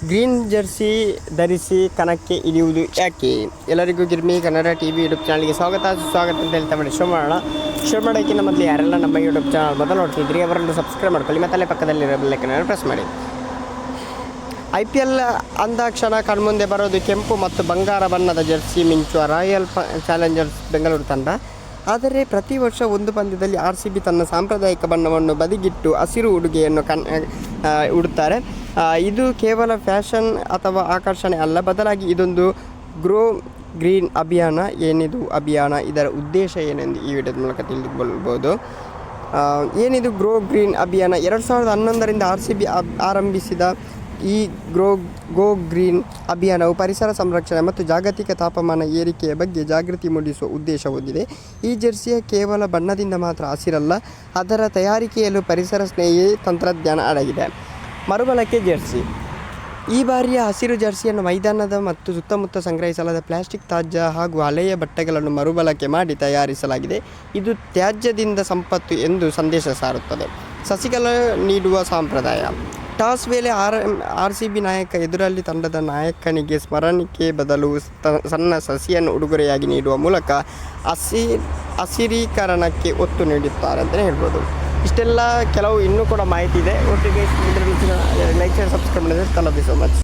Green Jersey ಧರಿಸಿ ಕಣಕ್ಕೆ ಇಳಿಯುವುದು ಯಾಕೆ? ಎಲ್ಲರಿಗೂ ಗಿರ್ಮಿ ಕನ್ನಡ TV ಯೂಟ್ಯೂಬ್ ಚಾನಲ್ಗೆ ಸ್ವಾಗತ ಅಂತ ಹೇಳ್ತಾ ಮಾಡಿ ಶುರು ಮಾಡೋಕ್ಕಿಂತ ಮೊದಲು ಯಾರೆಲ್ಲ ನಮ್ಮ ಯೂಟ್ಯೂಬ್ ಚಾನಲ್ ಮೊದಲು ನೋಡ್ತಿದ್ರಿ ಅವರನ್ನು ಸಬ್ಸ್ಕ್ರೈಬ್ ಮಾಡ್ಕೊಳ್ಳಿ ಮತ್ತು ಅಲ್ಲೇ ಪಕ್ಕದಲ್ಲಿರೋ ಬೆಲ್ ಐಕಾನ್ ಪ್ರೆಸ್ ಮಾಡಿ. IPL ಅಂದಾಕ್ಷಣ ಕಣ್ಮುಂದೆ ಬರೋದು ಕೆಂಪು ಮತ್ತು ಬಂಗಾರ ಬಣ್ಣದ ಜರ್ಸಿ ಮಿಂಚುವ ರಾಯಲ್ ಚಾಲೆಂಜರ್ಸ್ ಬೆಂಗಳೂರು ತಂಡ. ಆದರೆ ಪ್ರತಿ ವರ್ಷ ಒಂದು ಪಂದ್ಯದಲ್ಲಿ RCB ತನ್ನ ಸಾಂಪ್ರದಾಯಿಕ ಬಣ್ಣವನ್ನು ಬದಿಗಿಟ್ಟು ಹಸಿರು ಉಡುಗೆಯನ್ನು ಉಡುತ್ತಾರೆ. ಇದು ಕೇವಲ ಫ್ಯಾಷನ್ ಅಥವಾ ಆಕರ್ಷಣೆ ಅಲ್ಲ, ಬದಲಾಗಿ ಇದೊಂದು ಗ್ರೋ ಗ್ರೀನ್ ಅಭಿಯಾನ. ಏನಿದು ಅಭಿಯಾನ, ಇದರ ಉದ್ದೇಶ ಏನೆಂದು ಈ ವಿಡಿಯೋದ ಮೂಲಕ ತಿಳಿದುಕೊಳ್ಬೋದು. ಏನಿದು ಗ್ರೋ ಗ್ರೀನ್ ಅಭಿಯಾನ? 2011ರಿಂದ RCB ಆರಂಭಿಸಿದ ಈ ಗೋ ಗ್ರೀನ್ ಅಭಿಯಾನವು ಪರಿಸರ ಸಂರಕ್ಷಣೆ ಮತ್ತು ಜಾಗತಿಕ ತಾಪಮಾನ ಏರಿಕೆಯ ಬಗ್ಗೆ ಜಾಗೃತಿ ಮೂಡಿಸುವ ಉದ್ದೇಶ ಹೊಂದಿದೆ. ಈ ಜರ್ಸಿಯ ಕೇವಲ ಬಣ್ಣದಿಂದ ಮಾತ್ರ ಹಸಿರಲ್ಲ, ಅದರ ತಯಾರಿಕೆಯಲ್ಲೂ ಪರಿಸರ ಸ್ನೇಹಿ ತಂತ್ರಜ್ಞಾನ ಅಡಗಿದೆ. ಮರುಬಳಕೆ ಜರ್ಸಿ. ಈ ಬಾರಿಯ ಹಸಿರು ಜರ್ಸಿಯನ್ನು ಮೈದಾನದ ಮತ್ತು ಸುತ್ತಮುತ್ತ ಸಂಗ್ರಹಿಸಲಾದ ಪ್ಲಾಸ್ಟಿಕ್, ತ್ಯಾಜ್ಯ ಹಾಗೂ ಹಳೆಯ ಬಟ್ಟೆಗಳನ್ನು ಮರುಬಳಕೆ ಮಾಡಿ ತಯಾರಿಸಲಾಗಿದೆ. ಇದು ತ್ಯಾಜ್ಯದಿಂದ ಸಂಪತ್ತು ಎಂದು ಸಂದೇಶ ಸಾರುತ್ತದೆ. ಸಸಿಗಳು ನೀಡುವ ಸಂಪ್ರದಾಯ. ಟಾಸ್ ವೇಳೆ RCB ನಾಯಕ ಎದುರಲ್ಲಿ ತಂಡದ ನಾಯಕನಿಗೆ ಸ್ಮರಣಿಕೆ ಬದಲು ಸಣ್ಣ ಸಸಿಯನ್ನು ಉಡುಗೊರೆಯಾಗಿ ನೀಡುವ ಮೂಲಕ ಹಸಿರೀಕರಣಕ್ಕೆ ಒತ್ತು ನೀಡುತ್ತಾರೆ ಅಂತಲೇ ಹೇಳ್ಬೋದು. ಇಷ್ಟೆಲ್ಲ ಕೆಲವು ಇನ್ನೂ ಕೂಡ ಮಾಹಿತಿ ಇದೆ. ಒಟ್ಟಿಗೆ ಲೈಕ್ ಸಬ್ಸ್ಕ್ರೈಬ್ ಮಾಡಿದರೆ ಥ್ಯಾಂಕ್ ಯು ಸೊ ಮಚ್.